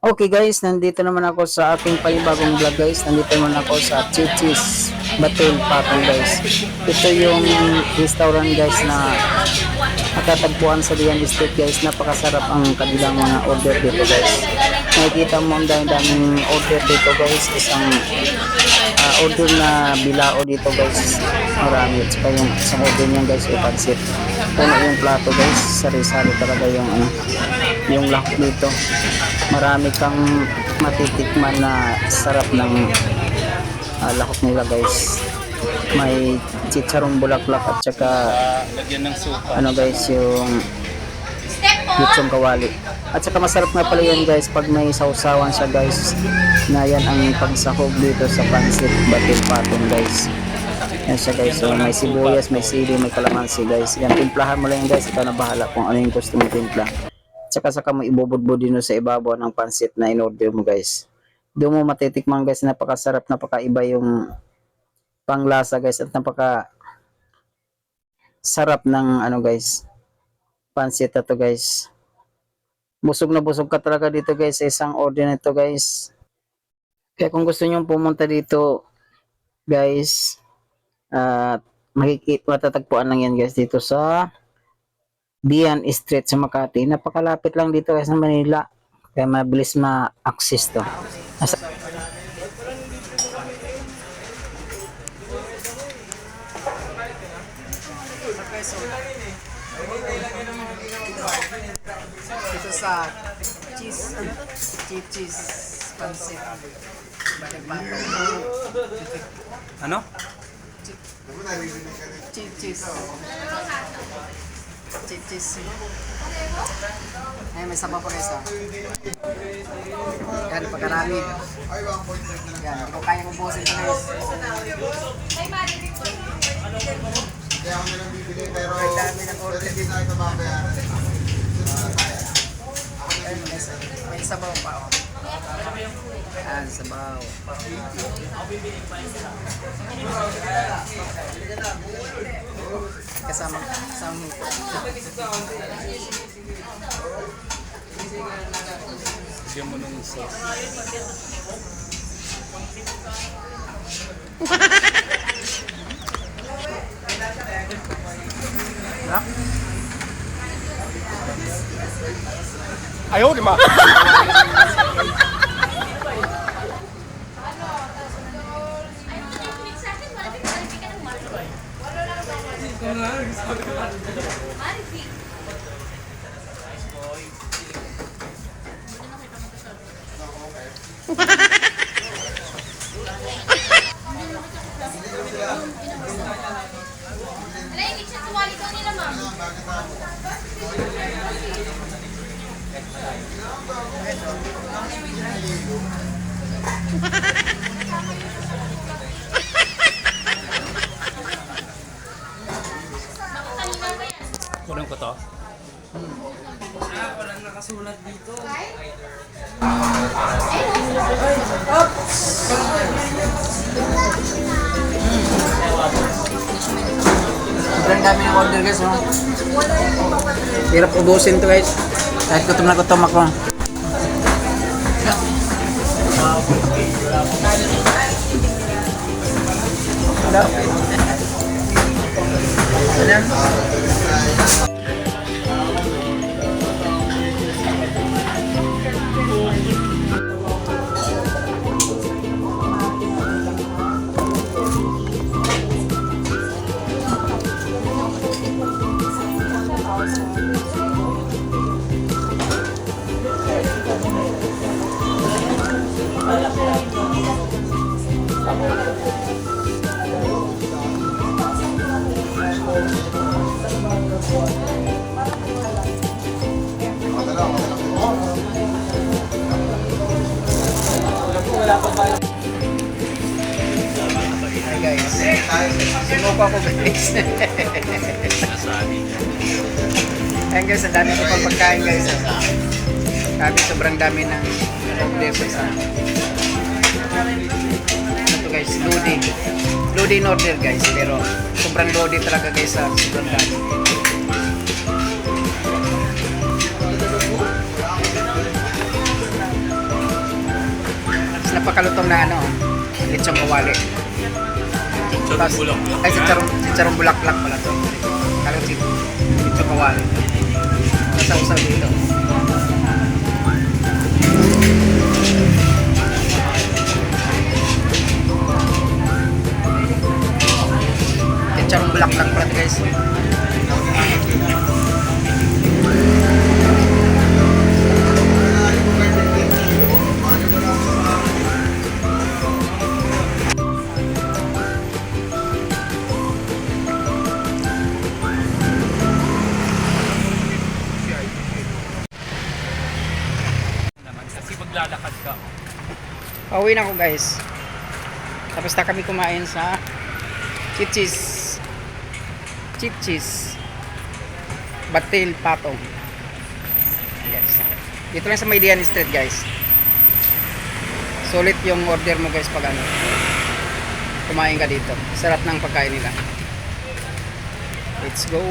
Okay guys, nandito naman ako sa aking panibagong vlog guys. Nandito naman ako sa Chichis Batul Patong guys. Ito yung restaurant guys na matatagpuan sa Dian Estate guys. Napakasarap ang kanilang mga order dito guys. Nakikita mo ang daming order dito guys. Isang order na bilao dito guys. Marami. At saka yung isang order niyan guys ay pansit. Puno yung plato guys. Sari-sari talaga yung lahat dito. Marami kang matitikman na sarap ng lahok nila guys. May chicharong bulaklak at saka ano guys yung lechong kawali. At saka masarap nga pala yan guys pag may sausawan siya guys, na yan ang pagsahog dito sa Pansit Batul Patong guys. Yan siya guys, so may sibuyas, may sili, may kalamansi guys. Yan, timplahan mo lang yan guys, ikaw na bahala kung ano yung gusto mong timpla. Saka mo ibubudbud din sa ibabaw ng pansit na in-order mo guys. Doon mo matitikman guys, napakasarap, napakaiba yung panglasa guys, at napaka sarap ng ano guys, pansit na to guys. Busog na busog ka talaga dito guys sa isang order nito guys. Kaya kung gusto nyo pumunta dito guys, matatagpuan lang yan guys dito sa Dian Street sa Makati. Napakalapit lang dito guys sa Manila. Kaya mabilis ma-access to. Ito sa cheese pansit. Ano? Cheese. Ay, may sabaw pa guys. Yan, pagkarami. Yan, kung kaya kong busin ito guys. May dami ng order dito. May sabaw pa ako. Yan, sabaw. Kasama hito. Bigyan mo ng sauce. Ayaw, di ba? Kulang ko to? Walang nakasulat dito. Sobrang dami ng order guys, no? Hirap ubusin to guys. Kahit gutom na gutom ako. Hi guys. Sumuko ako guys. Ayan guys, ang dami ko pang pagkain guys. Sobrang dami ng order sa isa. Ito guys, lodi. Lodi in order guys, pero sobrang lodi talaga guys sa sobrang dami. Tapos napakalutong na ano, lechong kawali. Tapos, ay si charong bulaklak pala to. Kala si lechong kawali. Usaw-usaw dito. Charong bulaklak pala to guys. Naman kasi maglalakad ka. Pauwi na ako guys. Tapos na kami kumain sa Chichis. Chichis. Batil Patong. Yes. Dito lang sa Maydian Street guys. Sulit yung order mo guys pag ano. Kumain ka dito. Sarap ng pagkain nila. Let's go.